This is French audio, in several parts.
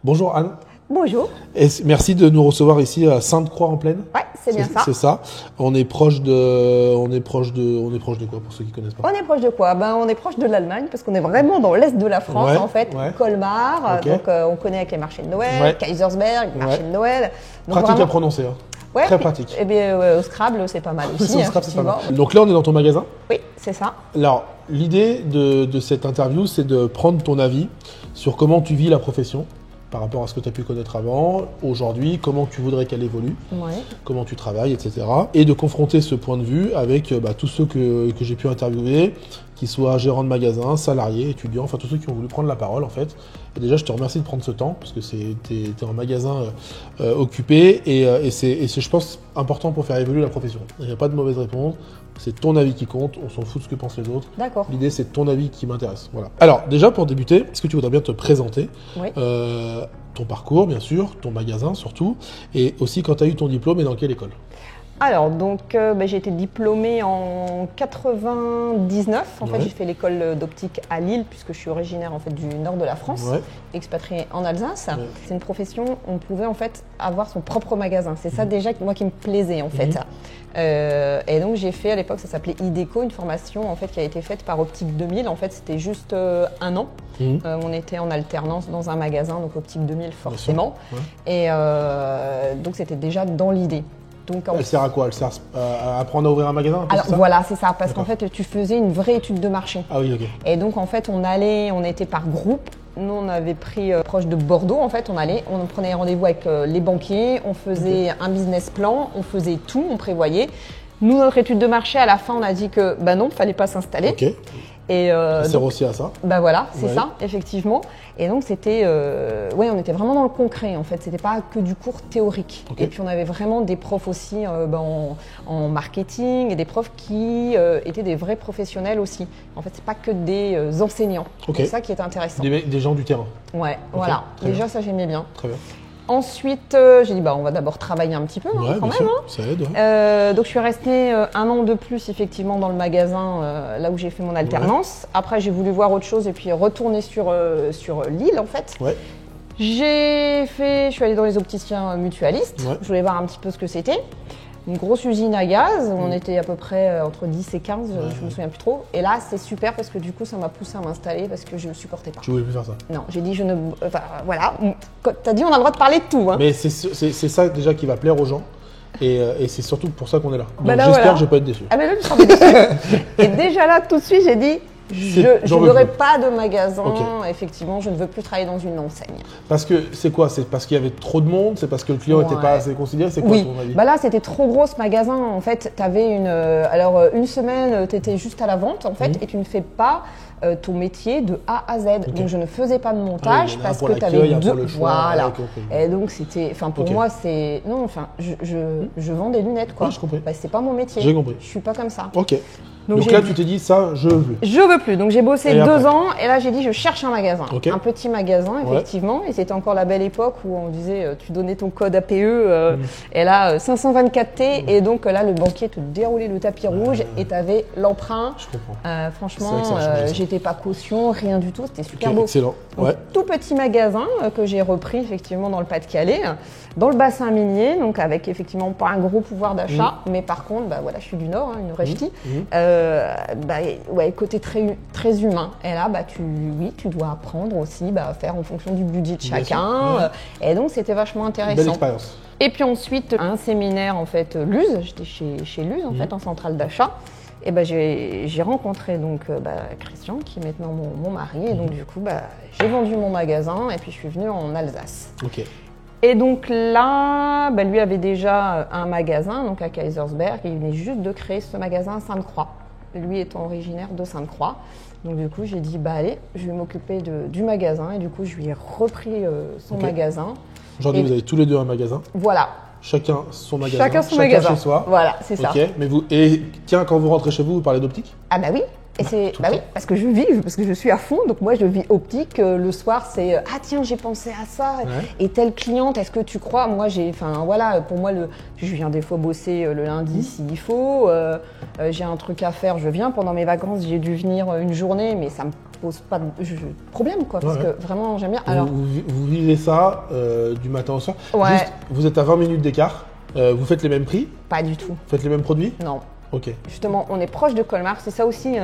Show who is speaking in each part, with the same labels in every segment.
Speaker 1: Bonjour Anne.
Speaker 2: Bonjour.
Speaker 1: Et merci de nous recevoir ici à Sainte-Croix-en-Plaine.
Speaker 2: Ouais, c'est bien ça.
Speaker 1: C'est ça. On est proche de quoi pour ceux qui connaissent pas?
Speaker 2: On est proche de quoi? On est proche de l'Allemagne parce qu'on est vraiment dans l'est de la France en fait.
Speaker 1: Ouais.
Speaker 2: Colmar,
Speaker 1: Okay.
Speaker 2: donc on connaît avec les marchés de Noël, Kaisersberg, marché de Noël. Donc,
Speaker 1: pratique
Speaker 2: vraiment...
Speaker 1: à prononcer. Hein.
Speaker 2: Ouais,
Speaker 1: très pratique.
Speaker 2: Et bien au Scrabble c'est pas mal aussi.
Speaker 1: Au Scrabble, c'est pas mal. Donc là on est dans ton magasin.
Speaker 2: Oui, c'est ça.
Speaker 1: Alors l'idée de cette interview c'est de prendre ton avis sur comment tu vis la profession. Par rapport à ce que tu as pu connaître avant, aujourd'hui, comment tu voudrais qu'elle évolue, comment tu travailles, etc. Et de confronter ce point de vue avec tous ceux que j'ai pu interviewer, qu'ils soient gérants de magasins, salariés, étudiants, enfin tous ceux qui ont voulu prendre la parole en fait. Et déjà, je te remercie de prendre ce temps, parce que t'es un magasin occupé, et c'est, je pense, important pour faire évoluer la profession. Il n'y a pas de mauvaise réponse. C'est ton avis qui compte, on s'en fout de ce que pensent les autres.
Speaker 2: D'accord.
Speaker 1: L'idée, c'est ton avis qui m'intéresse. Voilà. Alors, déjà, pour débuter, est-ce que tu voudrais bien te présenter ton parcours, bien sûr, ton magasin surtout, et aussi quand tu as eu ton diplôme et dans quelle école?
Speaker 2: Alors, donc, j'ai été diplômée en 99. En fait, j'ai fait l'école d'optique à Lille, puisque je suis originaire en fait, du nord de la France, expatriée en Alsace. C'est une profession, on pouvait en fait avoir son propre magasin. C'est ça déjà moi qui me plaisait en fait. Et donc, j'ai fait à l'époque, ça s'appelait IDECO, une formation en fait, qui a été faite par Optique 2000. En fait, c'était juste un an. On était en alternance dans un magasin, donc Optique 2000 forcément. Et donc, c'était déjà dans l'idée. Donc,
Speaker 1: elle sert à quoi? Elle sert à apprendre à ouvrir un magasin?
Speaker 2: Alors voilà, c'est ça, parce qu'en fait, tu faisais une vraie étude de marché.
Speaker 1: Ah oui, ok.
Speaker 2: Et donc, en fait, on était par groupe. Nous, on avait pris proche de Bordeaux, en fait, on prenait rendez-vous avec les banquiers, on faisait un business plan, on faisait tout, on prévoyait. Nous, notre étude de marché, à la fin, on a dit que, non, fallait pas s'installer.
Speaker 1: Ok.
Speaker 2: Et
Speaker 1: ça sert aussi à ça.
Speaker 2: Voilà, c'est ça, effectivement. Et donc, c'était, on était vraiment dans le concret, en fait. C'était pas que du cours théorique. Et puis, on avait vraiment des profs aussi en marketing et des profs qui étaient des vrais professionnels aussi. En fait, c'est pas que des enseignants. C'est ça qui est intéressant.
Speaker 1: Des gens du terrain.
Speaker 2: Ouais, voilà. Déjà, ça, j'aimais bien.
Speaker 1: Très bien.
Speaker 2: Ensuite, j'ai dit, on va d'abord travailler un petit peu, quand même.
Speaker 1: Ça aide.
Speaker 2: Donc, je suis restée un an de plus, effectivement, dans le magasin, là où j'ai fait mon alternance. Après, j'ai voulu voir autre chose et puis retourner sur Lille, en fait. Je suis allée dans les opticiens mutualistes. Je voulais voir un petit peu ce que c'était. Une grosse usine à gaz, on était à peu près entre 10 et 15, je me souviens plus trop. Et là, c'est super parce que du coup, ça m'a poussé à m'installer parce que je ne supportais pas.
Speaker 1: Tu voulais plus faire ça?
Speaker 2: Non, j'ai dit, voilà. T'as dit, on a le droit de parler de tout. Hein.
Speaker 1: Mais c'est ça déjà qui va plaire aux gens. Et c'est surtout pour ça qu'on est là. Donc j'espère que je ne vais pas être déçu.
Speaker 2: Ah mais là, je serai déçu. Et déjà là, tout de suite, j'ai dit, je n'aurai pas de magasin, effectivement, je ne veux plus travailler dans une enseigne.
Speaker 1: Parce que c'est quoi? C'est parce qu'il y avait trop de monde? C'est parce que le client n'était pas assez considéré? C'est quoi ton avis?
Speaker 2: Là, c'était trop gros ce magasin. En fait, tu avais une semaine, tu étais juste à la vente, en fait, et tu ne fais pas ton métier de A à Z. Donc, je ne faisais pas de montage parce que tu avais deux. Voilà. Et donc, c'était. Enfin, pour moi, c'est. Non, enfin, je vends des lunettes, quoi.
Speaker 1: Je comprends.
Speaker 2: C'est pas mon métier.
Speaker 1: J'ai compris.
Speaker 2: Je suis pas comme ça.
Speaker 1: Ok. Donc là, tu t'es dit, ça, je veux plus.
Speaker 2: Je veux plus. Donc, j'ai bossé 2 ans et là, j'ai dit, je cherche un magasin. Un petit magasin, effectivement. Et c'était encore la belle époque où on disait, tu donnais ton code APE et là, 524T. Et donc là, le banquier te déroulait le tapis rouge et tu avais l'emprunt.
Speaker 1: Je comprends.
Speaker 2: Franchement, j'étais pas caution, rien du tout. C'était super beau.
Speaker 1: Excellent.
Speaker 2: Donc, tout petit magasin que j'ai repris, effectivement, dans le Pas-de-Calais, dans le bassin minier. Donc, avec effectivement pas un gros pouvoir d'achat. Mais par contre, je suis du Nord, une rechtie. Côté très humain. Et là, tu dois apprendre aussi à faire en fonction du budget de chacun. Et donc, c'était vachement intéressant.
Speaker 1: Belle expérience.
Speaker 2: Et puis ensuite, un séminaire, en fait, Luz. J'étais chez Luz, en fait, en centrale d'achat. Et j'ai rencontré donc Christian, qui est maintenant mon mari. Et donc, du coup, j'ai vendu mon magasin et puis je suis venue en Alsace.
Speaker 1: Ok.
Speaker 2: Et donc là, lui avait déjà un magasin, donc à Kaisersberg. Il venait juste de créer ce magasin à Sainte-Croix. Lui étant originaire de Sainte-Croix. Donc du coup, j'ai dit, allez, je vais m'occuper du magasin. Et du coup, je lui ai repris son magasin.
Speaker 1: Aujourd'hui, vous avez tous les deux un magasin.
Speaker 2: Voilà.
Speaker 1: Chacun son magasin.
Speaker 2: Chacun son magasin.
Speaker 1: Chez soi.
Speaker 2: Voilà, c'est ça.
Speaker 1: Et tiens, quand vous rentrez chez vous, vous parlez d'optique?
Speaker 2: Ah oui. Et oui, parce que je suis à fond, donc moi je vis optique. Le soir, c'est ah tiens, j'ai pensé à ça. Et telle cliente, est-ce que tu crois? Moi, pour moi, je viens des fois bosser le lundi s'il faut. J'ai un truc à faire, je viens. Pendant mes vacances, j'ai dû venir une journée, mais ça me pose pas de problème, quoi, parce que vraiment, j'aime bien. Alors,
Speaker 1: vous vivez ça du matin au soir.
Speaker 2: Ouais.
Speaker 1: Juste, vous êtes à 20 minutes d'écart. Vous faites les mêmes prix?
Speaker 2: Pas du tout.
Speaker 1: Vous faites les mêmes produits?
Speaker 2: Non.
Speaker 1: Ok.
Speaker 2: Justement, on est proche de Colmar. C'est ça aussi,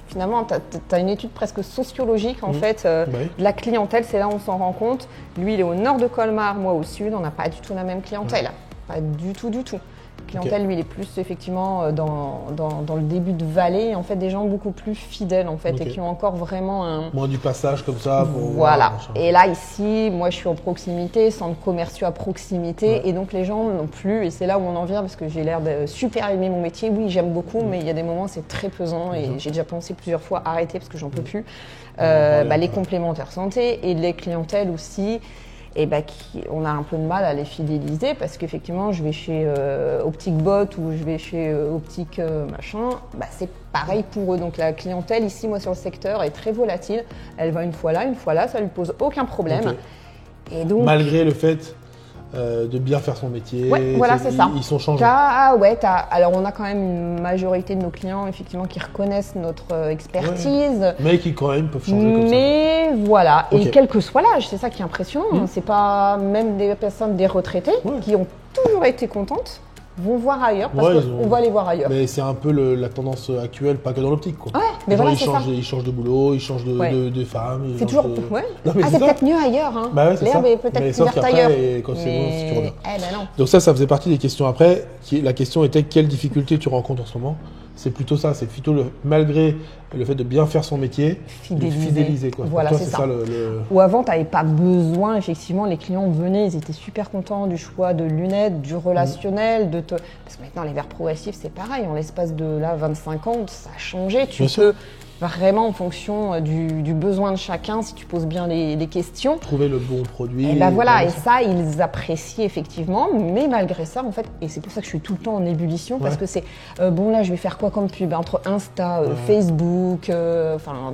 Speaker 2: finalement, tu as une étude presque sociologique, en fait, de la clientèle. C'est là où on s'en rend compte. Lui, il est au nord de Colmar, moi au sud. On n'a pas du tout la même clientèle. Pas du tout, du tout. Clientèle, lui, il est plus effectivement dans le début de vallée, en fait, des gens beaucoup plus fidèles, en fait, et qui ont encore vraiment un...
Speaker 1: Moins du passage comme ça.
Speaker 2: Voilà. Et là, ici, moi, je suis en proximité, centres commerciaux à proximité, et donc les gens n'ont plus, et c'est là où on en vient, parce que j'ai l'air de super aimer mon métier. Oui, j'aime beaucoup, mais il y a des moments, c'est très pesant, et j'ai déjà pensé plusieurs fois arrêter, parce que j'en peux plus. Les complémentaires santé, et les clientèles aussi. Et on a un peu de mal à les fidéliser parce qu'effectivement, je vais chez Optique Bot ou je vais chez Optique machin, c'est pareil pour eux. Donc la clientèle ici, moi sur le secteur, est très volatile. Elle va une fois là, ça lui pose aucun problème. Et donc,
Speaker 1: malgré le fait de bien faire son métier,
Speaker 2: voilà, c'est ça.
Speaker 1: Ils sont changés.
Speaker 2: Alors on a quand même une majorité de nos clients effectivement qui reconnaissent notre expertise,
Speaker 1: mais qui quand même peuvent changer comme ça.
Speaker 2: Mais voilà, et quel que soit l'âge, c'est ça qui est impressionnant. C'est pas même des personnes, des retraités qui ont toujours été contentes, vont voir ailleurs parce qu'on va les voir ailleurs.
Speaker 1: Mais c'est un peu la tendance actuelle, pas que dans l'optique, quoi.
Speaker 2: Ouais, mais voilà,
Speaker 1: ils changent de boulot, ils changent de femme.
Speaker 2: C'est toujours. C'est peut-être mieux ailleurs. Hein.
Speaker 1: L'herbe
Speaker 2: est peut-être plus verte ailleurs.
Speaker 1: Quand c'est bon, c'est toujours bien.
Speaker 2: Non.
Speaker 1: Donc ça faisait partie des questions après. La question était quelles difficultés tu rencontres en ce moment. C'est plutôt ça, c'est plutôt malgré le fait de bien faire son métier, fidéliser. Quoi.
Speaker 2: Voilà,
Speaker 1: toi,
Speaker 2: c'est ça.
Speaker 1: Ou
Speaker 2: avant, tu n'avais pas besoin, effectivement, les clients venaient, ils étaient super contents du choix de lunettes, du relationnel, parce que maintenant, les verres progressifs, c'est pareil, en l'espace de 25 ans, ça a changé. Tu peux vraiment en fonction du besoin de chacun, si tu poses bien les questions.
Speaker 1: Trouver le bon produit.
Speaker 2: Et ça, ils apprécient effectivement, mais malgré ça, en fait, et c'est pour ça que je suis tout le temps en ébullition, parce que c'est, là, je vais faire quoi comme pub entre Insta, Facebook,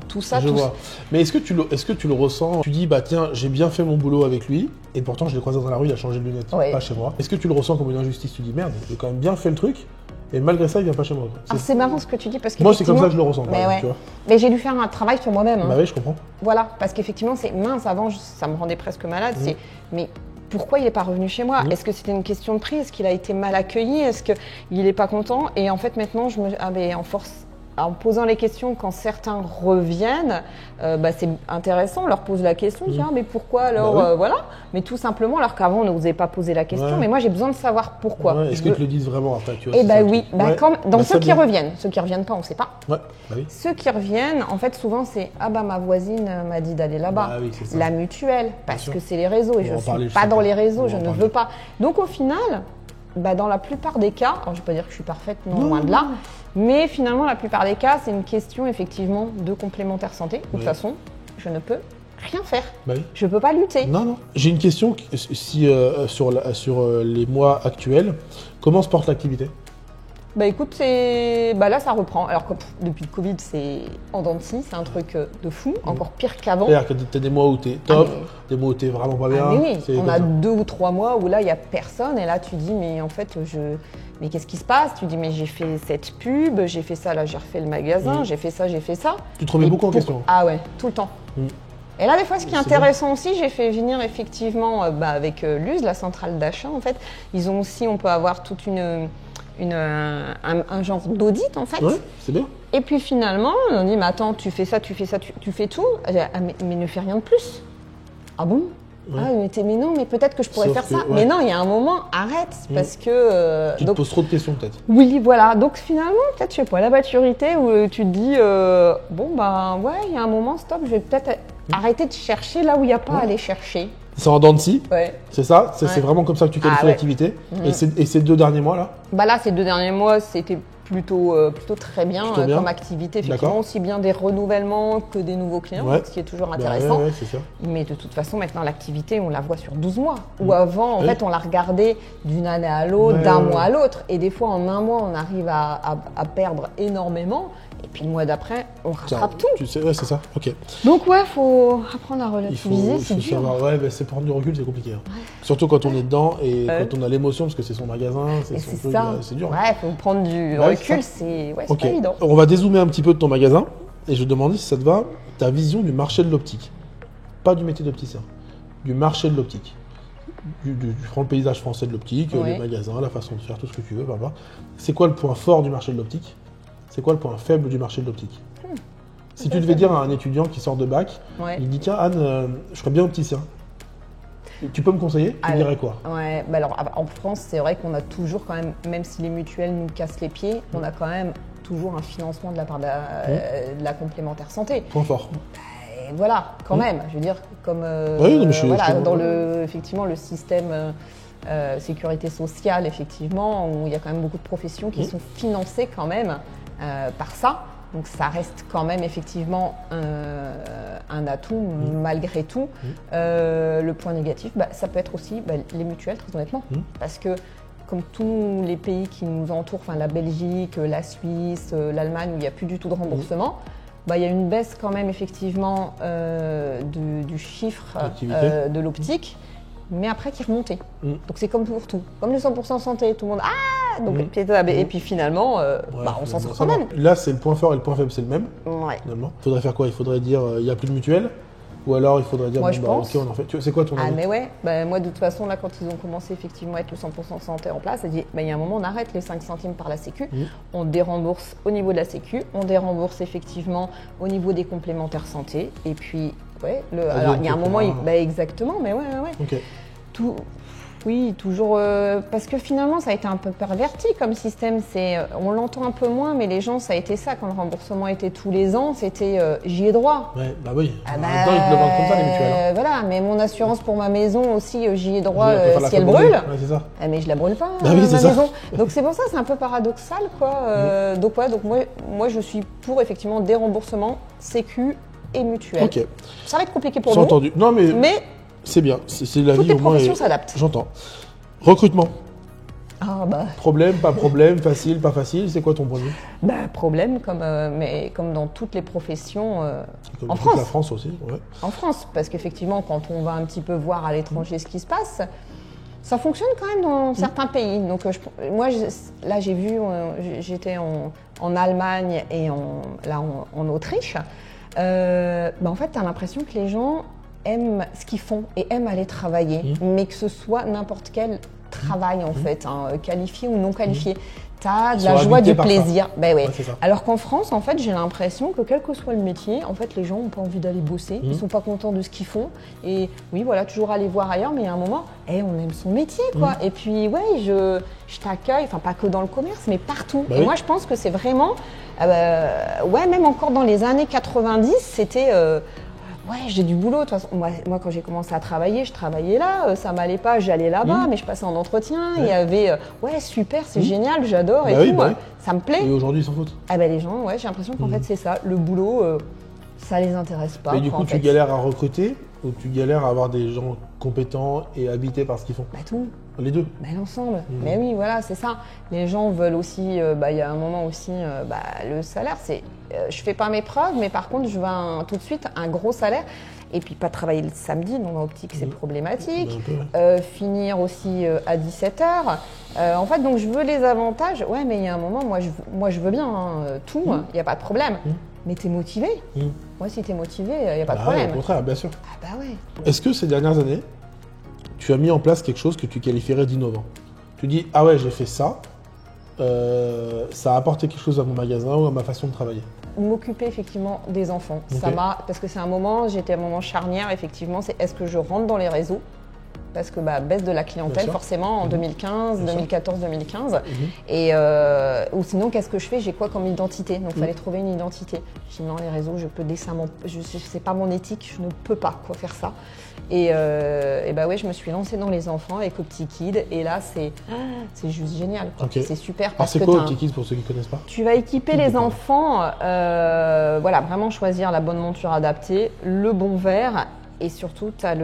Speaker 2: tout ça.
Speaker 1: Je vois. Mais est-ce que tu le ressens? Tu dis, tiens, j'ai bien fait mon boulot avec lui, et pourtant, je l'ai croisé dans la rue, il a changé de lunettes, pas chez moi. Est-ce que tu le ressens comme une injustice? Tu dis, merde, j'ai quand même bien fait le truc. Et malgré ça, il vient pas chez moi.
Speaker 2: C'est marrant ce que tu dis parce que
Speaker 1: moi, c'est comme ça que je le ressens.
Speaker 2: Mais j'ai dû faire un travail sur moi-même.
Speaker 1: Bah oui, je comprends.
Speaker 2: Voilà, parce qu'effectivement, c'est mince. Avant, ça me rendait presque malade. Mais pourquoi il n'est pas revenu chez moi? Est-ce que c'était une question de prix? Est-ce qu'il a été mal accueilli? Est-ce qu'il n'est pas content? Et en fait, maintenant, en posant les questions, quand certains reviennent, c'est intéressant, on leur pose la question, mais pourquoi alors voilà. Mais tout simplement, alors qu'avant on n'osait pas poser la question, mais moi j'ai besoin de savoir pourquoi.
Speaker 1: Est-ce qu'ils te le disent vraiment après?
Speaker 2: Ceux qui reviennent pas, on ne sait pas.
Speaker 1: Oui.
Speaker 2: Ceux qui reviennent, en fait souvent c'est ma voisine m'a dit d'aller là-bas, la mutuelle, parce que c'est les réseaux et je ne suis pas dans les réseaux, je ne veux pas. Donc au final, dans la plupart des cas, alors je ne vais pas dire que je suis parfaite, non, loin de là, mais finalement la plupart des cas, c'est une question effectivement de complémentaire santé. De toute façon, je ne peux rien faire. Je ne peux pas lutter.
Speaker 1: Non. J'ai une question sur les mois actuels. Comment se porte l'activité?
Speaker 2: Écoute, là ça reprend. Alors depuis le Covid, c'est en dents de scie, c'est un truc de fou, encore pire qu'avant.
Speaker 1: C'est-à-dire que tu as des mois où tu es top, des mois où tu es vraiment pas bien.
Speaker 2: On a 2 ou 3 mois où là il n'y a personne et là tu dis mais en fait mais qu'est-ce qui se passe? Tu dis mais j'ai fait cette pub, j'ai fait ça, là j'ai refait le magasin, j'ai fait ça.
Speaker 1: Tu te remets beaucoup en question?
Speaker 2: Ah ouais, tout le temps. Et là, des fois, ce qui est intéressant aussi, j'ai fait venir effectivement avec l'US, la centrale d'achat en fait. Ils ont aussi, on peut avoir toute un genre d'audit en fait.
Speaker 1: Ouais, c'est bien.
Speaker 2: Et puis finalement, on dit mais attends, tu fais ça, tu fais tout, mais ne fais rien de plus. Ah bon? Mais non, mais peut-être que je pourrais faire ça. Mais non, il y a un moment, arrête, parce que...
Speaker 1: tu te poses trop de questions peut-être.
Speaker 2: Oui, voilà. Donc finalement, peut-être, je sais pas, la maturité où tu te dis, il y a un moment, stop, je vais peut-être arrêter de chercher là où il n'y a pas à aller chercher.
Speaker 1: C'est en dents de scie, c'est ça? C'est
Speaker 2: Ouais.
Speaker 1: vraiment comme ça que tu qualifies l'activité. Et ces 2 derniers mois là?
Speaker 2: Là, ces 2 derniers mois, c'était plutôt très bien, comme activité, effectivement, aussi bien des renouvellements que des nouveaux clients, ce qui est toujours intéressant.
Speaker 1: C'est sûr.
Speaker 2: Mais de toute façon, maintenant, l'activité, on la voit sur 12 mois. Ou avant, en fait, on la regardait d'une année à l'autre, d'un mois à l'autre. Et des fois, en un mois, on arrive à perdre énormément. Et puis le mois d'après, on rattrape tout.
Speaker 1: Tu sais, c'est ça, ok.
Speaker 2: Donc faut apprendre à relativiser, c'est dur.
Speaker 1: C'est prendre du recul, c'est compliqué. Surtout quand on est dedans et quand on a l'émotion, parce que c'est son magasin, c'est son truc, c'est dur.
Speaker 2: Faut prendre du recul, c'est pas évident.
Speaker 1: On va dézoomer un petit peu de ton magasin. et je demandais si ça te va, ta vision du marché de l'optique. Pas du métier d'opticien, du marché de l'optique. Tu prends le paysage français de l'optique, les magasins, la façon de faire, tout ce que tu veux, c'est quoi le point fort du marché de l'optique? C'est quoi le point faible du marché de l'optique? Si tu devais dire à un étudiant qui sort de bac, il dit tiens Anne, je ferais bien opticien. Tu peux me conseiller? Tu dirais quoi?
Speaker 2: Alors en France, c'est vrai qu'on a toujours quand même si les mutuelles nous cassent les pieds, on a quand même toujours un financement de la part de la complémentaire santé.
Speaker 1: Point fort.
Speaker 2: Voilà, quand même, je veux dire, comme dans effectivement, le système sécurité sociale, effectivement, où il y a quand même beaucoup de professions qui sont financées quand même par ça. Donc ça reste quand même effectivement un atout malgré tout. Le point négatif, ça peut être aussi les mutuelles, très honnêtement. Parce que comme tous les pays qui nous entourent, la Belgique, la Suisse, l'Allemagne, où il n'y a plus du tout de remboursement, il y a une baisse quand même effectivement du chiffre de l'optique, mais après qui est remonté. Donc c'est comme pour tout. Comme le 100% santé, tout le monde donc, et puis finalement, on s'en sort quand même.
Speaker 1: Là, c'est le point fort et le point faible, c'est le même. Finalement. Il faudrait faire quoi? Il faudrait dire il n'y a plus de mutuelle? Ou alors il faudrait dire
Speaker 2: moi, je pense.
Speaker 1: Ok, on en fait. C'est quoi ton avis?
Speaker 2: Moi de toute façon, là, quand ils ont commencé effectivement à être le 100% santé en place, il y a un moment, on arrête les 5 centimes par la Sécu, on dérembourse au niveau de la Sécu, on dérembourse effectivement au niveau des complémentaires santé, et puis alors il y a un moment, exactement, mais
Speaker 1: Ok.
Speaker 2: Oui, toujours, parce que finalement, ça a été un peu perverti comme système. On l'entend un peu moins, mais les gens, ça a été ça. Quand le remboursement était tous les ans, c'était j'y ai droit.
Speaker 1: Oui. Maintenant, ils te le vendent comme ça, les mutuelles.
Speaker 2: Voilà, mais mon assurance pour ma maison aussi, j'y ai droit si elle brûle.
Speaker 1: C'est ça.
Speaker 2: Mais je la brûle pas, ma maison. Donc c'est pour ça, c'est un peu paradoxal, quoi. Donc moi, je suis pour effectivement des remboursements Sécu et mutuelle.
Speaker 1: Ok.
Speaker 2: Ça va être compliqué pour nous.
Speaker 1: Entendu. Non, mais... C'est bien, c'est la vie au moins.
Speaker 2: Toutes les professions s'adaptent.
Speaker 1: J'entends. Recrutement.
Speaker 2: Problème,
Speaker 1: pas problème, facile, pas facile, c'est quoi ton point de vue?
Speaker 2: Problème, mais comme dans toutes les professions
Speaker 1: comme
Speaker 2: en France.
Speaker 1: La France aussi,
Speaker 2: En France, parce qu'effectivement, quand on va un petit peu voir à l'étranger ce qui se passe, ça fonctionne quand même dans certains pays. Donc moi, là, j'ai vu, j'étais en Allemagne et en Autriche. En fait, tu as l'impression que les gens aiment ce qu'ils font et aiment aller travailler, mais que ce soit n'importe quel travail en fait, qualifié ou non qualifié. Tu as de la joie, du plaisir. Alors qu'en France, en fait, j'ai l'impression que quel que soit le métier, en fait, les gens n'ont pas envie d'aller bosser, ils sont pas contents de ce qu'ils font. Et oui, toujours aller voir ailleurs, mais il y a un moment, on aime son métier, quoi. Et puis, je t'accueille, pas que dans le commerce, mais partout. Et moi, je pense que c'est vraiment, même encore dans les années 90, c'était... j'ai du boulot. De toute façon, moi, quand j'ai commencé à travailler, je travaillais là. Ça m'allait pas, j'allais là-bas, mais je passais en entretien. Il y avait, super, c'est génial, j'adore et tout. Ça me plaît.
Speaker 1: Et aujourd'hui, ils s'en foutent.
Speaker 2: Les gens, j'ai l'impression qu'en fait, c'est ça. Le boulot, ça les intéresse pas.
Speaker 1: Mais du coup, tu galères à recruter ou tu galères à avoir des gens compétents et habités par ce qu'ils font?
Speaker 2: Tout.
Speaker 1: Les deux.
Speaker 2: L'ensemble. Mais oui, voilà, c'est ça. Les gens veulent aussi, il y a un moment aussi, le salaire, c'est je fais pas mes preuves, mais par contre, je veux tout de suite un gros salaire. Et puis pas travailler le samedi, donc en optique, c'est problématique. Finir aussi à 17h. En fait, donc je veux les avantages. Mais il y a un moment, moi je veux bien tout, il n'y a pas de problème. Mais t'es motivé. Moi, si t'es motivé, il n'y a pas de problème.
Speaker 1: Au contraire, bien sûr. Est-ce que ces dernières années, tu as mis en place quelque chose que tu qualifierais d'innovant? Tu dis, j'ai fait ça, ça a apporté quelque chose à mon magasin ou à ma façon de travailler?
Speaker 2: M'occuper effectivement des enfants. Parce que c'est un moment, j'étais à un moment charnière, effectivement, c'est est-ce que je rentre dans les réseaux? Parce que baisse de la clientèle forcément en 2015, 2014, 2015. Et ou sinon, qu'est-ce que je fais? J'ai quoi comme identité? Donc il fallait trouver une identité. Je dis non, les réseaux, je peux décemment, c'est pas mon éthique, je ne peux pas faire ça. Et je me suis lancée dans les enfants avec OptiKid. Et là, c'est juste génial. C'est super.
Speaker 1: Alors c'est quoi OptiKid pour ceux qui ne connaissent pas?
Speaker 2: Tu vas équiper les enfants, vraiment choisir la bonne monture adaptée, le bon verre et surtout, tu as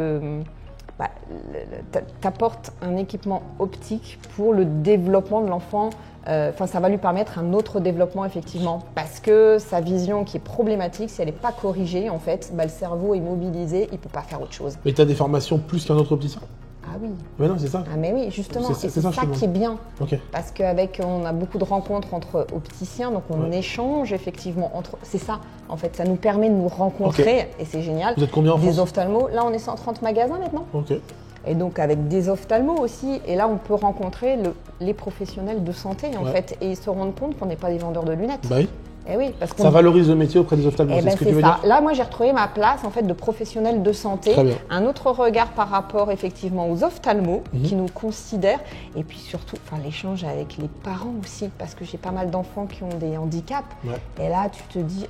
Speaker 2: t'apportes un équipement optique pour le développement de l'enfant. Ça va lui permettre un autre développement effectivement, parce que sa vision qui est problématique, si elle n'est pas corrigée, en fait, le cerveau est mobilisé, il ne peut pas faire autre chose.
Speaker 1: Mais tu as des formations plus qu'un autre opticien?
Speaker 2: Ah oui.
Speaker 1: Mais non, c'est ça.
Speaker 2: Ah mais oui, justement, c'est ça qui est bien. Parce on a beaucoup de rencontres entre opticiens, donc on échange effectivement entre... C'est ça, en fait, ça nous permet de nous rencontrer et c'est génial.
Speaker 1: Vous êtes combien en France ?
Speaker 2: Des ophtalmos, là on est 130 magasins maintenant. Et donc avec des ophtalmos aussi, et là on peut rencontrer les professionnels de santé en fait, et ils se rendent compte qu'on n'est pas des vendeurs de lunettes.
Speaker 1: Bah oui.
Speaker 2: Et oui, parce
Speaker 1: ça valorise le métier auprès des ophtalmos, c'est ce que tu veux dire ?
Speaker 2: Là, moi, j'ai retrouvé ma place en fait de professionnel de santé.
Speaker 1: Très bien.
Speaker 2: Un autre regard par rapport effectivement aux ophtalmos qui nous considèrent, et puis surtout, l'échange avec les parents aussi, parce que j'ai pas mal d'enfants qui ont des handicaps. Et là, tu te dis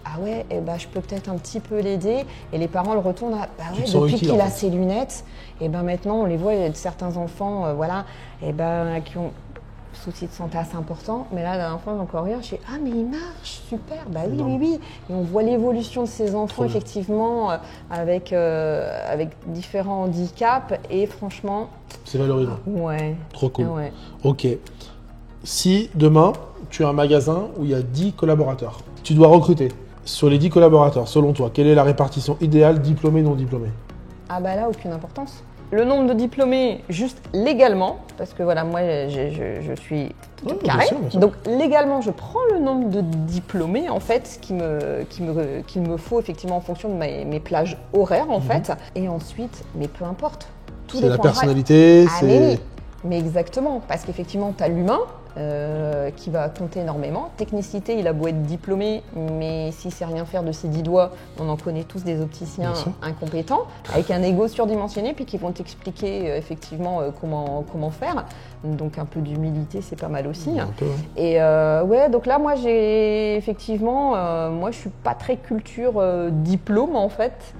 Speaker 2: je peux peut-être un petit peu l'aider. Et les parents le retournent depuis qu'il a ses lunettes, et maintenant on les voit, il y a certains enfants, qui ont soucis de santé assez importants, mais là, la dernière fois, j'ai encore rien, je dis « Ah, mais il marche, super !» Oui. Et on voit l'évolution de ces enfants, effectivement, avec différents handicaps, et franchement...
Speaker 1: C'est valorisant.
Speaker 2: Ouais.
Speaker 1: Trop cool. Ouais. Ok. Si, demain, tu as un magasin où il y a 10 collaborateurs, tu dois recruter. Sur les 10 collaborateurs, selon toi, quelle est la répartition idéale diplômé-non diplômé ?
Speaker 2: Ah là, aucune importance. Le nombre de diplômés, juste légalement, parce que moi, je suis carré. Bien sûr. Donc, légalement, je prends le nombre de diplômés, en fait, qu'il me faut, effectivement, en fonction de mes plages horaires, en fait. Et ensuite, mais peu importe.
Speaker 1: C'est la personnalité,
Speaker 2: mais exactement, parce qu'effectivement, tu as l'humain, qui va compter énormément. Technicité, il a beau être diplômé, mais s'il ne sait rien faire de ses 10 doigts, on en connaît tous des opticiens incompétents, avec un ego surdimensionné, puis qui vont t'expliquer effectivement comment faire. Donc un peu d'humilité, c'est pas mal aussi. Et donc là, moi, j'ai effectivement, moi, je suis pas très culture diplôme en fait.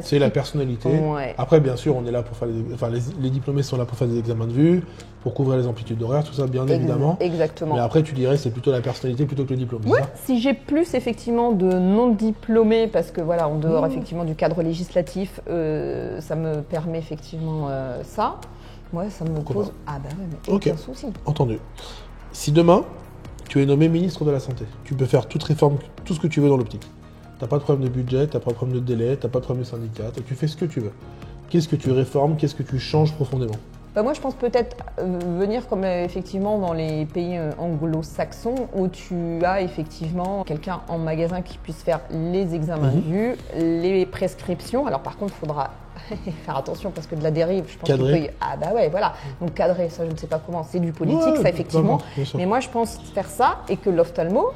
Speaker 1: C'est la personnalité. Après, bien sûr, on est là pour faire les diplômés sont là pour faire des examens de vue, pour couvrir les amplitudes d'horaire, tout ça, bien évidemment.
Speaker 2: Exactement.
Speaker 1: Mais après, tu dirais c'est plutôt la personnalité plutôt que le diplôme.
Speaker 2: Oui. Si j'ai plus effectivement de non diplômés, parce que en dehors effectivement du cadre législatif, ça me permet effectivement ça. Ouais, ça me pose. Mais aucun souci.
Speaker 1: Entendu. Si demain tu es nommé ministre de la Santé, tu peux faire toute réforme, tout ce que tu veux dans l'optique. T'as pas de problème de budget, t'as pas de problème de délai, t'as pas de problème de syndicat, tu fais ce que tu veux. Qu'est-ce que tu réformes, qu'est-ce que tu changes profondément ?
Speaker 2: Moi, je pense peut-être venir comme effectivement dans les pays anglo-saxons où tu as effectivement quelqu'un en magasin qui puisse faire les examens de vue, les prescriptions. Alors par contre, il faudra faire attention parce que de la dérive, je pense
Speaker 1: cadrer.
Speaker 2: Voilà. Donc cadrer, ça je ne sais pas comment, c'est du politique, ça effectivement. Mais moi, je pense faire ça et que l'ophtalmo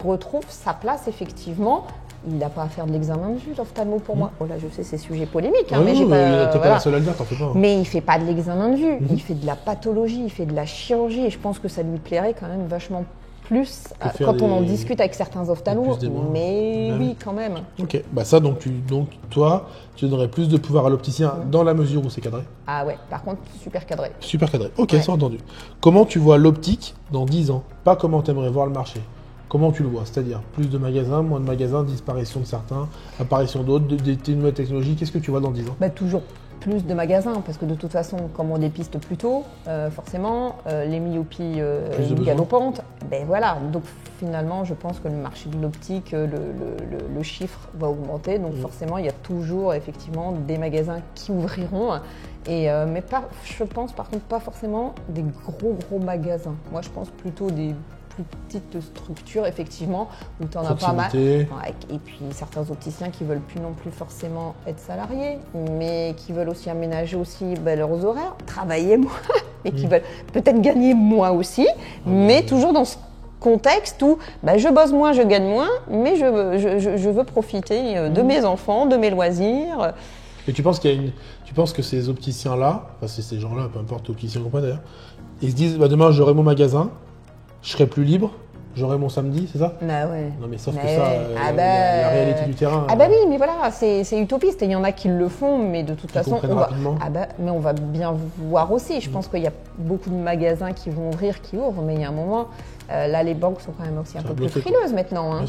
Speaker 2: retrouve sa place effectivement. Il n'a pas à faire de l'examen de vue, l'ophtalmo, pour moi. Oh là, je sais, c'est sujet polémique, mais j'ai pas...
Speaker 1: T'es pas la seule à le dire, t'en fais pas.
Speaker 2: Mais il ne fait pas de l'examen de vue, il fait de la pathologie, il fait de la chirurgie, et je pense que ça lui plairait quand même vachement plus quand on en discute avec certains ophtalmos. Mais oui, quand même.
Speaker 1: Ok, ça, donc toi, tu donnerais plus de pouvoir à l'opticien dans la mesure où c'est cadré ?
Speaker 2: Ah ouais, par contre, super cadré.
Speaker 1: Super cadré, ok, c'est entendu. Comment tu vois l'optique dans 10 ans ? Pas comment tu aimerais voir le marché. Comment tu le vois ? C'est-à-dire plus de magasins, moins de magasins, disparition de certains, apparition d'autres, des nouvelles technologies. Qu'est-ce que tu vois dans 10 ans ?
Speaker 2: Toujours plus de magasins, parce que de toute façon, comme on dépiste plus tôt, forcément, les myopies galopantes, donc finalement, je pense que le marché de l'optique, le chiffre va augmenter, donc forcément, il y a toujours effectivement des magasins qui ouvriront, mais je pense par contre pas forcément des gros magasins. Moi, je pense plutôt des plus petites structures, effectivement, où tu en as pas mal. Et puis certains opticiens qui veulent plus non plus forcément être salariés, mais qui veulent aussi aménager aussi leurs horaires, travailler moins, et qui veulent peut-être gagner moins aussi, mais toujours dans ce contexte où je bosse moins, je gagne moins, mais je veux profiter de mes enfants, de mes loisirs.
Speaker 1: Et tu penses que ces opticiens-là, c'est ces gens-là, peu importe opticiens ou pas d'ailleurs, ils se disent demain j'aurai mon magasin, je serai plus libre, j'aurai mon samedi, c'est ça ?
Speaker 2: Ouais.
Speaker 1: Non mais sauf que ça, la réalité du terrain...
Speaker 2: oui, mais voilà, c'est utopiste. Et il y en a qui le font, mais de toute façon, on va bien voir aussi. Je pense qu'il y a beaucoup de magasins qui vont ouvrir, qui ouvrent, mais il y a un moment, là les banques sont quand même aussi un peu plus frileuses maintenant.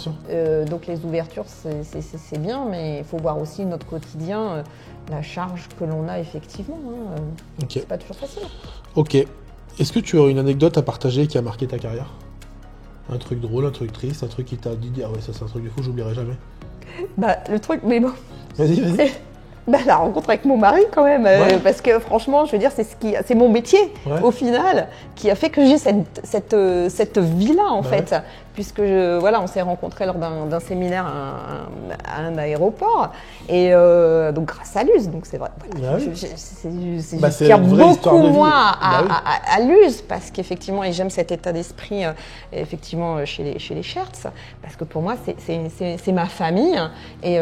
Speaker 2: Donc les ouvertures, c'est bien, mais il faut voir aussi notre quotidien, la charge que l'on a effectivement. C'est pas toujours facile.
Speaker 1: Ok. Est-ce que tu aurais une anecdote à partager qui a marqué ta carrière ? Un truc drôle, un truc triste, un truc qui t'a dit « Ah ouais, ça c'est un truc de fou, j'oublierai jamais ».
Speaker 2: Le truc, mais bon...
Speaker 1: Vas-y.
Speaker 2: La rencontre avec mon mari quand même, parce que franchement, je veux dire, c'est mon métier au final qui a fait que j'ai cette vie-là en fait, puisque on s'est rencontrés lors d'un séminaire à un aéroport et donc grâce à Luz, donc c'est vrai. Je tiens beaucoup moi à Luz parce qu'effectivement, et j'aime cet état d'esprit effectivement chez les Schertz, parce que pour moi c'est ma famille et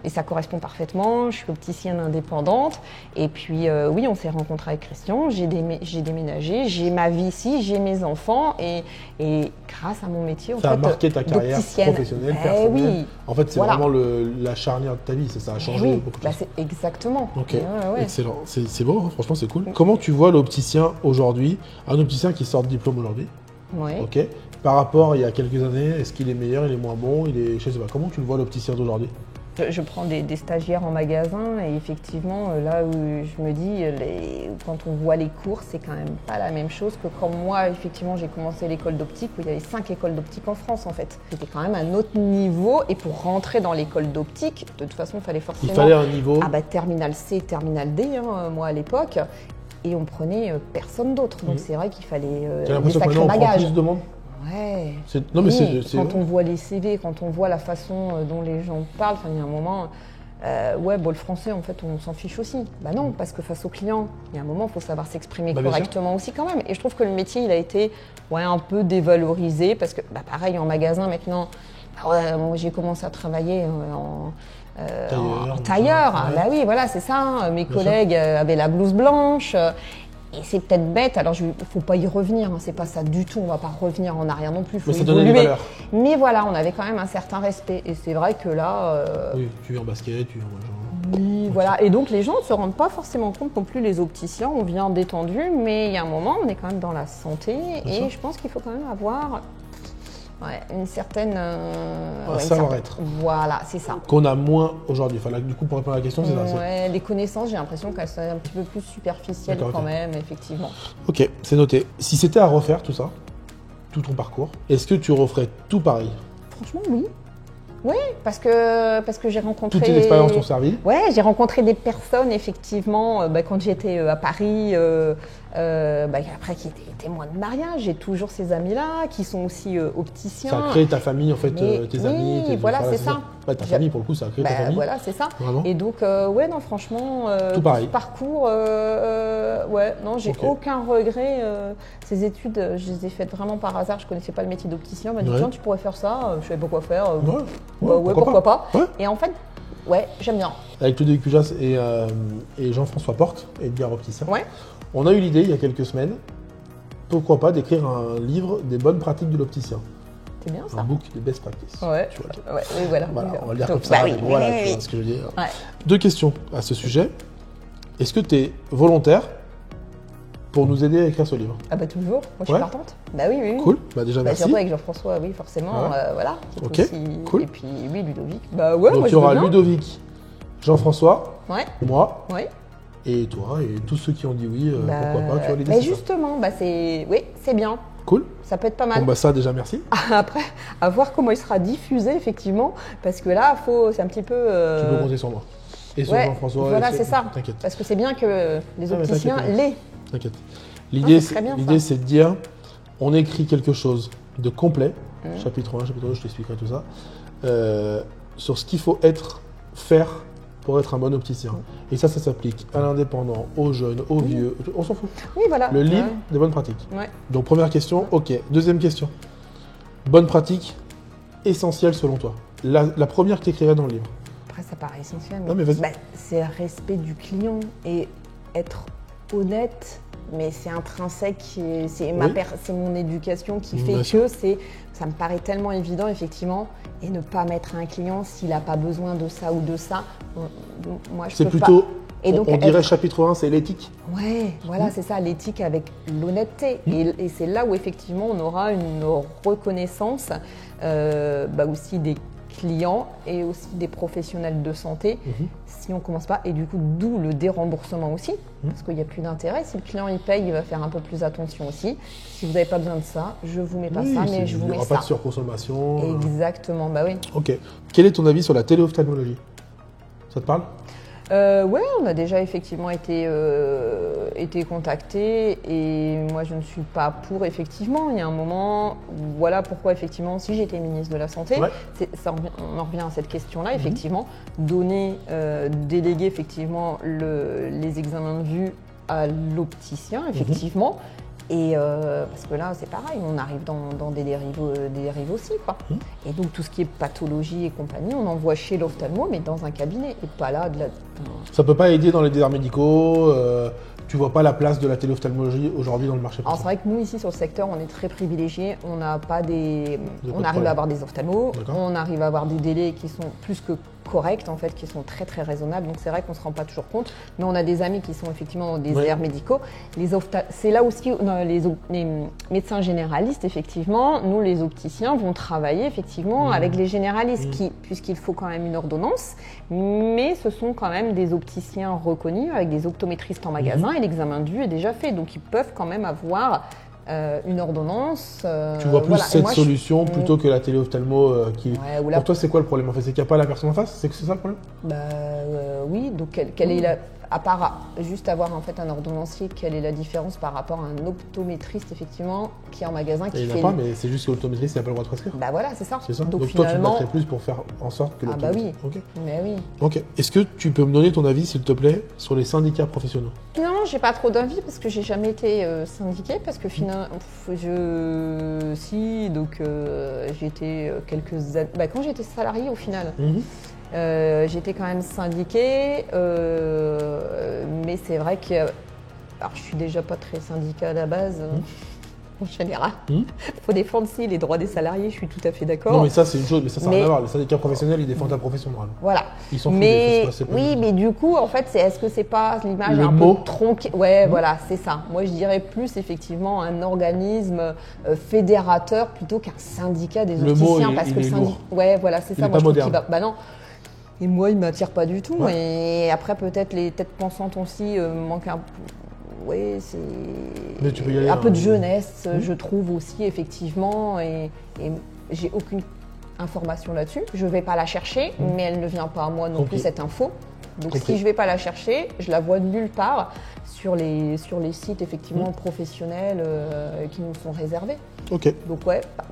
Speaker 2: ça correspond parfaitement. Je suis opticienne indépendante et puis on s'est rencontrés avec Christian, j'ai déménagé, j'ai ma vie ici, j'ai mes enfants et grâce à mon métier
Speaker 1: ça a marqué ta carrière professionnelle, personnelle. Oui. En fait, c'est vraiment la charnière de ta vie, ça a changé beaucoup de choses.
Speaker 2: C'est exactement.
Speaker 1: Ok, excellent, c'est beau, hein, franchement c'est cool. Comment tu vois l'opticien aujourd'hui, un opticien qui sort de diplôme aujourd'hui, ok, par rapport à il y a quelques années, est-ce qu'il est meilleur, il est moins bon, je sais pas, comment tu le vois l'opticien d'aujourd'hui?
Speaker 2: Je prends des stagiaires en magasin et effectivement, là où je me dis, quand on voit les cours, c'est quand même pas la même chose que quand moi, effectivement, j'ai commencé l'école d'optique où il y avait 5 écoles d'optique en France en fait. C'était quand même un autre niveau et pour rentrer dans l'école d'optique, de toute façon, il fallait forcément…
Speaker 1: Il fallait un niveau…
Speaker 2: terminal C, terminal D, moi à l'époque, et on prenait personne d'autre. Donc c'est vrai qu'il fallait des sacrés bagages.
Speaker 1: Plus de monde ?
Speaker 2: Ouais.
Speaker 1: Quand
Speaker 2: on voit les CV, quand on voit la façon dont les gens parlent, il y a un moment, le français, en fait, on s'en fiche aussi. Non, parce que face aux clients, il y a un moment, il faut savoir s'exprimer correctement aussi quand même. Et je trouve que le métier, il a été un peu dévalorisé parce que, pareil, en magasin maintenant, moi, j'ai commencé à travailler en tailleur. Oui, voilà, c'est ça. Mes collègues avaient la blouse blanche. Et c'est peut-être bête, alors il ne faut pas y revenir, c'est pas ça du tout, on ne va pas revenir en arrière non plus, il faut évoluer. Mais voilà, on avait quand même un certain respect. Et c'est vrai que là…
Speaker 1: Oui, tu es en basket, tu es en…
Speaker 2: Oui, voilà. Et donc les gens ne se rendent pas forcément compte non plus, les opticiens, on vient détendu, mais il y a un moment, on est quand même dans la santé. Et je pense qu'il faut quand même avoir… une certaine…
Speaker 1: savoir-être.
Speaker 2: Voilà, c'est ça.
Speaker 1: Qu'on a moins aujourd'hui. Du coup, pour répondre à la question, c'est ça.
Speaker 2: Les connaissances, j'ai l'impression qu'elles sont un petit peu plus superficielles quand même, effectivement.
Speaker 1: Ok, c'est noté. Si c'était à refaire tout ça, tout ton parcours, est-ce que tu referais tout pareil?
Speaker 2: Franchement, oui. Oui, parce que j'ai rencontré…
Speaker 1: Toutes tes expériences t'ont servi?
Speaker 2: Ouais, j'ai rencontré des personnes, effectivement, quand j'étais à Paris, après qui étaient témoins de mariage. J'ai toujours ces amis-là qui sont aussi opticiens.
Speaker 1: Ça a créé ta famille, en fait, tes amis.
Speaker 2: Voilà, c'est ça.
Speaker 1: Ta famille, pour le coup, ça a créé ta famille.
Speaker 2: Voilà, c'est ça.
Speaker 1: Vraiment.
Speaker 2: Et donc, franchement,
Speaker 1: tout pareil.
Speaker 2: Ce parcours, j'ai aucun regret. Ces études, je les ai faites vraiment par hasard. Je connaissais pas le métier d'opticien. On m'a dit, tiens, tu pourrais faire ça. Je savais pas quoi faire. Pourquoi pas. Et en fait, j'aime bien.
Speaker 1: Avec Ludovic Pujas et Jean-François Porte, Edgar Opticien, on a eu l'idée, il y a quelques semaines, pourquoi pas d'écrire un livre des bonnes pratiques de l'opticien.
Speaker 2: C'est bien ça.
Speaker 1: Un book de best practice.
Speaker 2: Voilà,
Speaker 1: on va le dire comme ça. Tu vois ce que je veux dire. Deux questions à ce sujet. Est-ce que tu es volontaire pour nous aider à écrire ce livre?
Speaker 2: Toujours. Moi, je suis partante. Oui.
Speaker 1: Cool. Déjà, merci.
Speaker 2: Surtout avec Jean-François, oui, forcément. Voilà.
Speaker 1: Ok, cool.
Speaker 2: Et puis, Ludovic.
Speaker 1: Donc, il y aura Ludovic, Jean-François, moi. Et toi, et tous ceux qui ont dit oui, pourquoi pas, tu vois, l'idée,
Speaker 2: mais justement, c'est bien.
Speaker 1: Cool.
Speaker 2: Ça peut être pas mal.
Speaker 1: Bon, ça, déjà, merci.
Speaker 2: Après, à voir comment il sera diffusé, effectivement, parce que là, c'est un petit peu…
Speaker 1: Tu peux compter sur moi. Et sur Jean-François.
Speaker 2: Voilà, c'est ça.
Speaker 1: T'inquiète.
Speaker 2: Parce que c'est bien que les opticiens l'aient.
Speaker 1: T'inquiète. L'idée, c'est de dire, on écrit quelque chose de complet, chapitre 1, chapitre 2, je t'expliquerai tout ça, sur ce qu'il faut faire pour être un bon opticien. Et ça s'applique à l'indépendant, aux jeunes, aux vieux, on s'en fout.
Speaker 2: Oui, voilà.
Speaker 1: Le livre des bonnes pratiques. Donc, première question, ok. Deuxième question. Bonne pratique, essentielle selon toi. La première que tu écrirais dans le livre.
Speaker 2: Après, ça paraît essentiel.
Speaker 1: Non, mais vas-y.
Speaker 2: C'est le respect du client et être honnête, mais c'est intrinsèque, c'est mon éducation qui fait que ça me paraît tellement évident, effectivement, et ne pas mettre un client s'il n'a pas besoin de ça ou de ça. Moi, je peux
Speaker 1: plutôt,
Speaker 2: pas. Et donc,
Speaker 1: on dirait chapitre 1, c'est l'éthique.
Speaker 2: Ouais, voilà, c'est ça, l'éthique avec l'honnêteté. Et c'est là où, effectivement, on aura une reconnaissance aussi des clients et aussi des professionnels de santé si on ne commence pas. Et du coup, d'où le déremboursement aussi, parce qu'il n'y a plus d'intérêt. Si le client il paye, il va faire un peu plus attention aussi. Si vous n'avez pas besoin de ça, je ne vous mets pas ça, mais je vous mets ça.
Speaker 1: Il n'y aura pas de surconsommation.
Speaker 2: Exactement, oui.
Speaker 1: Ok. Quel est ton avis sur la téléophtalmologie? Ça te parle?
Speaker 2: Ouais, on a déjà effectivement été contactés et moi je ne suis pas pour effectivement. Il y a un moment, voilà pourquoi effectivement si j'étais ministre de la Santé, on en revient à cette question-là, effectivement, déléguer effectivement les examens de vue à l'opticien, effectivement. Et parce que là, c'est pareil, on arrive dans des dérives aussi, quoi. Et donc, tout ce qui est pathologie et compagnie, on envoie chez l'ophtalmo, mais dans un cabinet, et pas là.
Speaker 1: Ça peut pas aider dans les déserts médicaux. Tu vois pas la place de la téléophtalmologie aujourd'hui dans le marché français?
Speaker 2: Alors, c'est vrai que nous, ici, sur le secteur, on est très privilégiés. On n'a pas on arrive à avoir des ophtalmos, on arrive à avoir des délais qui sont plus que corrects, en fait, qui sont très très raisonnables. Donc c'est vrai qu'on ne se rend pas toujours compte, mais on a des amis qui sont effectivement dans des déserts médicaux. C'est là aussi les médecins généralistes, effectivement, nous les opticiens vont travailler effectivement avec les généralistes puisqu'il faut quand même une ordonnance, mais ce sont quand même des opticiens reconnus avec des optométristes en magasin et l'examen de vue est déjà fait, donc ils peuvent quand même avoir une ordonnance.
Speaker 1: Tu vois plus cette solution plutôt que la téléophtalmo qui. Pour toi, c'est quoi le problème en fait? C'est qu'il n'y a pas la personne en face? C'est ça le problème?
Speaker 2: Oui, donc quelle est à part juste avoir en fait un ordonnancier, quelle est la différence par rapport à un optométriste effectivement qui est en magasin qui
Speaker 1: il n'y en a pas, mais c'est juste que l'optométriste n'a pas le droit de prescrire.
Speaker 2: Voilà, c'est ça.
Speaker 1: Donc toi, tu te battrais plus pour faire en sorte que l'optométriste.
Speaker 2: Oui. Mais oui.
Speaker 1: Ok. Est-ce que tu peux me donner ton avis, s'il te plaît, sur les syndicats professionnels?
Speaker 2: Non, j'ai pas trop d'avis parce que j'ai jamais été syndiquée parce que finalement, j'étais quelques années. Quand j'étais salariée au final. J'étais quand même syndiquée, mais c'est vrai que alors, je suis déjà pas très syndicat à la base, en général. Faut défendre les droits des salariés, je suis tout à fait d'accord.
Speaker 1: Non, mais ça c'est une chose, mais ça n'a rien à voir. Les syndicats professionnels, ils défendent la profession morale.
Speaker 2: Voilà.
Speaker 1: Ils s'en foutent.
Speaker 2: Mais du coup, en fait, est-ce que c'est pas l'image un peu tronquée? Ouais, voilà, c'est ça. Moi, je dirais plus effectivement un organisme fédérateur plutôt qu'un syndicat des opticiens, parce que le syndicat. Ouais, voilà, c'est ça.
Speaker 1: Moi, je trouve qu'il
Speaker 2: va. Non. Et moi, il ne m'attire pas du tout. Et après, peut-être les têtes pensantes aussi manquent un peu. Oui, c'est un peu de jeunesse, je trouve aussi, effectivement. Et j'ai aucune information là-dessus. Je ne vais pas la chercher, mais elle ne vient pas à moi non plus, cette info. Donc si je ne vais pas la chercher, je la vois nulle part sur les sites effectivement professionnels qui nous sont réservés.
Speaker 1: Ok.
Speaker 2: Donc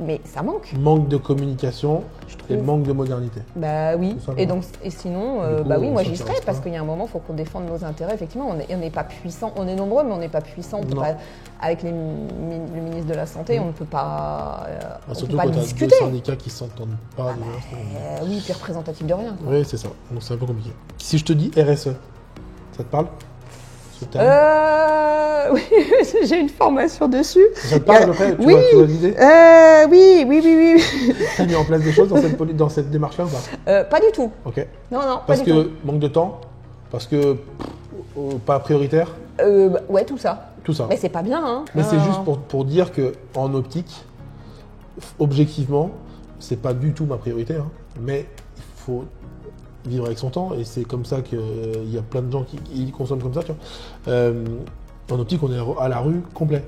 Speaker 2: mais ça manque.
Speaker 1: Manque de communication et manque de modernité.
Speaker 2: Oui. Et sinon, oui, moi j'y serais parce qu'il y a un moment, il faut qu'on défende nos intérêts. Effectivement, on n'est pas puissant. On est nombreux, mais on n'est pas puissant. Avec le ministre de la Santé, on ne peut pas.
Speaker 1: Surtout quand tu as deux syndicats qui ne s'entendent pas.
Speaker 2: Oui, puis représentatif de rien.
Speaker 1: Oui, c'est ça. Donc c'est un peu compliqué. Si je te dis RSE, ça te parle?
Speaker 2: Oui, j'ai une formation dessus.
Speaker 1: Ça te parle à peu près? Tu vois l'idée?
Speaker 2: Oui.
Speaker 1: Tu as mis en place des choses dans cette démarche-là ou pas?
Speaker 2: Pas du tout.
Speaker 1: Ok.
Speaker 2: Non,
Speaker 1: parce que manque de temps? Parce que pas prioritaire?
Speaker 2: Ouais, tout ça. Mais c'est pas bien, hein.
Speaker 1: Mais c'est juste pour dire qu'en optique, objectivement, c'est pas du tout ma priorité, hein. Mais il faut vivre avec son temps et c'est comme ça qu'il y a plein de gens qui consomment comme ça, tu vois. En optique, on est à la rue complet.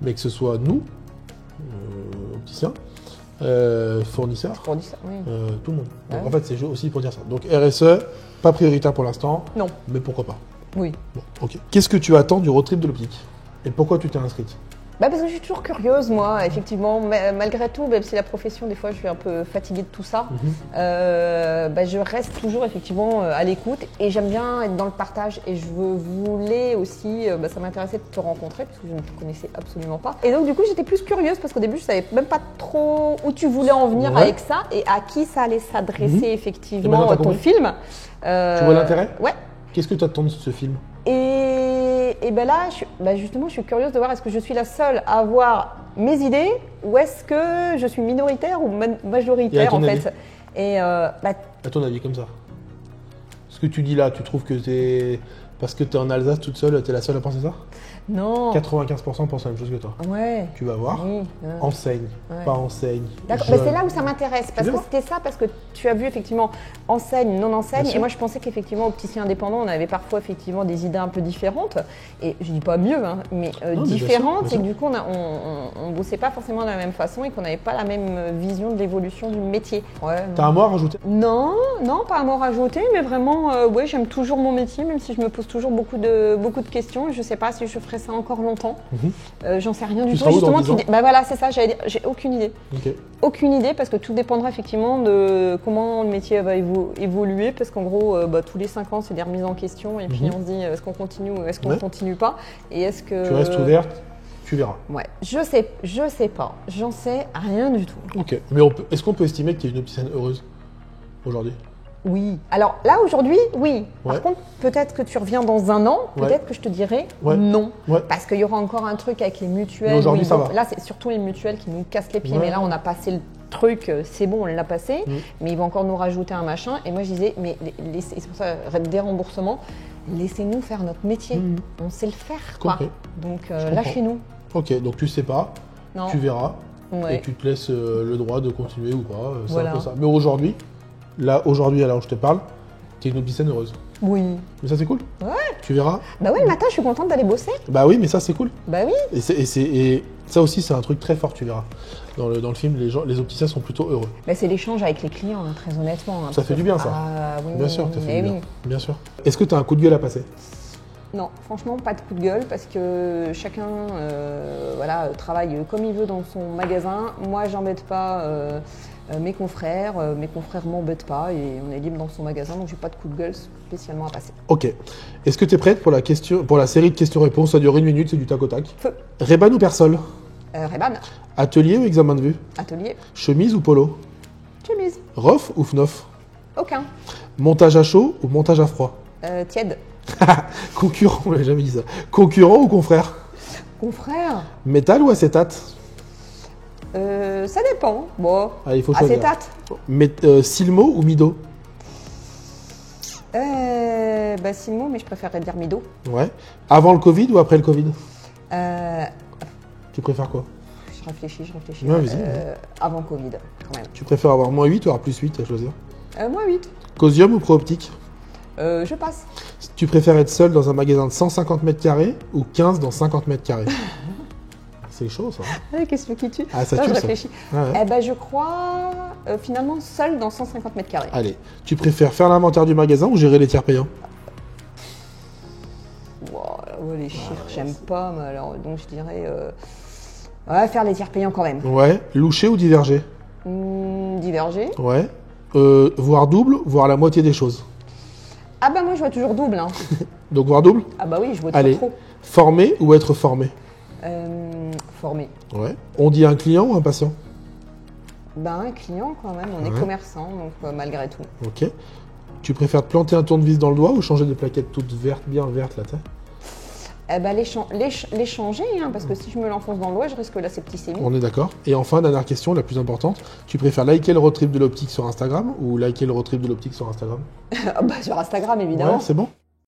Speaker 1: Mais que ce soit nous, opticiens, fournisseurs,
Speaker 2: oui.
Speaker 1: tout le monde. Donc en fait, c'est aussi pour dire ça. Donc RSE, pas prioritaire pour l'instant.
Speaker 2: Non.
Speaker 1: Mais pourquoi pas?
Speaker 2: Oui.
Speaker 1: Bon, ok. Qu'est-ce que tu attends du road trip de l'optique? Et pourquoi tu t'es inscrite?
Speaker 2: Parce que je suis toujours curieuse, moi, effectivement. Malgré tout, même si la profession, des fois, je suis un peu fatiguée de tout ça, je reste toujours, effectivement, à l'écoute. Et j'aime bien être dans le partage. Et je voulais aussi, ça m'intéressait de te rencontrer, parce que je ne te connaissais absolument pas. Et donc, du coup, j'étais plus curieuse, parce qu'au début, je savais même pas trop où tu voulais en venir avec ça, et à qui ça allait s'adresser, effectivement, ton film.
Speaker 1: Tu vois l'intérêt?
Speaker 2: Ouais.
Speaker 1: Qu'est-ce que tu attends de ce film?
Speaker 2: Et là, justement, je suis curieuse de voir est-ce que je suis la seule à avoir mes idées ou est-ce que je suis minoritaire ou majoritaire en fait.
Speaker 1: À ton avis, comme ça. Ce que tu dis là, tu trouves que Parce que tu es en Alsace toute seule, tu es la seule à penser ça?
Speaker 2: Non.
Speaker 1: 95% pensent la même chose que toi.
Speaker 2: Ouais.
Speaker 1: Tu vas voir. Oui. Enseigne, pas enseigne.
Speaker 2: D'accord. Bah, c'est là où ça m'intéresse. Parce que c'était ça, parce que tu as vu effectivement enseigne, non enseigne. Et moi, je pensais qu'effectivement, opticien indépendant, on avait parfois effectivement des idées un peu différentes. Et je dis pas mieux, hein, mais différentes. Et que du coup, on bossait pas forcément de la même façon et qu'on n'avait pas la même vision de l'évolution du métier. Ouais,
Speaker 1: t'as un mot à rajouter?
Speaker 2: Non, pas un mot à rajouter, mais vraiment, ouais, j'aime toujours mon métier, même si je me pose toujours beaucoup de questions. Et je sais pas si je ferai ça encore longtemps. J'en sais rien du tout. Justement, bah voilà, c'est ça, j'allais dire, j'ai aucune idée. Aucune idée, parce que tout dépendra effectivement de comment le métier va évoluer, parce qu'en gros, tous les 5 ans, c'est des remises en question, et puis on se dit, est-ce qu'on continue ou est-ce qu'on continue pas? Et est-ce que...
Speaker 1: Tu restes ouverte, tu verras.
Speaker 2: Ouais, je sais pas, j'en sais rien du tout.
Speaker 1: Ok, mais est-ce qu'on peut estimer que tu es une opticienne heureuse aujourd'hui?
Speaker 2: Oui. Alors là, aujourd'hui, oui. Par contre, peut-être que tu reviens dans un an, peut-être que je te dirai non. Parce qu'il y aura encore un truc avec les mutuelles. Mais
Speaker 1: aujourd'hui, ça va.
Speaker 2: Là, c'est surtout les mutuelles qui nous cassent les pieds. Mais là, on a passé le truc, c'est bon, on l'a passé. Mais ils vont encore nous rajouter un machin. Et moi, je disais, mais c'est pour ça, des remboursements, laissez-nous faire notre métier. On sait le faire, quoi. Donc, lâchez-nous.
Speaker 1: Ok, donc tu sais pas, tu verras. Et tu te laisses le droit de continuer ou pas. C'est un peu ça. Mais aujourd'hui, à l'heure où je te parle, tu es une opticienne heureuse. Oui. Mais ça, c'est cool. Ouais. Tu verras.
Speaker 2: Bah oui, le matin, je suis contente d'aller bosser.
Speaker 1: Bah oui, mais ça, c'est cool.
Speaker 2: Bah oui.
Speaker 1: Et ça aussi, c'est un truc très fort, tu verras. Dans le film, les opticiens sont plutôt heureux.
Speaker 2: Bah, c'est l'échange avec les clients, hein, très honnêtement. Hein,
Speaker 1: ça fait du bien, ça.
Speaker 2: Oui,
Speaker 1: bien sûr, ça fait du bien. Bien sûr. Est-ce que tu as un coup de gueule à passer?
Speaker 2: Non, franchement, pas de coup de gueule, parce que chacun travaille comme il veut dans son magasin. Moi, j'embête pas mes confrères m'embêtent pas, et on est libre dans son magasin, donc j'ai pas de coup de gueule spécialement à passer.
Speaker 1: Ok. Est-ce que tu es prête pour la série de questions-réponses? Ça dure 1 minute, c'est du tac au tac.
Speaker 2: Feu.
Speaker 1: Ray-Ban ou Persol?
Speaker 2: Ray-Ban.
Speaker 1: Atelier ou examen de vue?
Speaker 2: Atelier.
Speaker 1: Chemise ou polo?
Speaker 2: Chemise.
Speaker 1: Rof ou fnof?
Speaker 2: Aucun.
Speaker 1: Montage à chaud ou montage à froid?
Speaker 2: Tiède.
Speaker 1: Concurrent, on l'a jamais dit ça. Concurrent ou confrère?
Speaker 2: Confrère.
Speaker 1: Métal ou acétate?
Speaker 2: Ça dépend. Bon,
Speaker 1: il faut choisir.
Speaker 2: Acétate.
Speaker 1: Silmo ou Mido?
Speaker 2: Silmo, mais je préférerais dire Mido.
Speaker 1: Ouais. Avant le Covid ou après le Covid? Tu préfères quoi?
Speaker 2: Je réfléchis.
Speaker 1: Ouais,
Speaker 2: avant Covid, quand même.
Speaker 1: Tu préfères avoir -8 ou avoir +8 à choisir?
Speaker 2: -8.
Speaker 1: Cosium ou Pro-Optique?
Speaker 2: Je passe.
Speaker 1: Tu préfères être seul dans un magasin de 150 m² ou 15 dans 50 m²? C'est chaud, ça.
Speaker 2: Qu'est-ce qui tue?
Speaker 1: Ça tue,
Speaker 2: je
Speaker 1: ça.
Speaker 2: réfléchis. Je crois, finalement, seul dans 150 m².
Speaker 1: Allez. Tu préfères faire l'inventaire du magasin ou gérer les tiers payants?
Speaker 2: Les chiffres, j'aime pas. Mais alors, donc, je dirais... faire les tiers payants quand même.
Speaker 1: Ouais. Loucher ou diverger?
Speaker 2: Diverger.
Speaker 1: Ouais. Voir double, voir la moitié des choses.
Speaker 2: Moi, je vois toujours double. Hein.
Speaker 1: Donc, voir double?
Speaker 2: Oui, je vois toujours trop.
Speaker 1: Former ou être formé?
Speaker 2: Formé.
Speaker 1: Ouais. On dit un client ou un patient?
Speaker 2: Un client quand même, on est commerçant, donc malgré tout.
Speaker 1: Ok. Tu préfères te planter un tournevis dans le doigt ou changer de plaquette toute verte, bien verte là,
Speaker 2: les changer, hein, parce que si je me l'enfonce dans le doigt, je risque la septicémie.
Speaker 1: On est d'accord. Et enfin, dernière question, la plus importante. Tu préfères liker le road trip de l'optique sur Instagram ou liker le road trip de l'optique sur Instagram?
Speaker 2: Sur Instagram, évidemment.
Speaker 1: Ouais, c'est bon.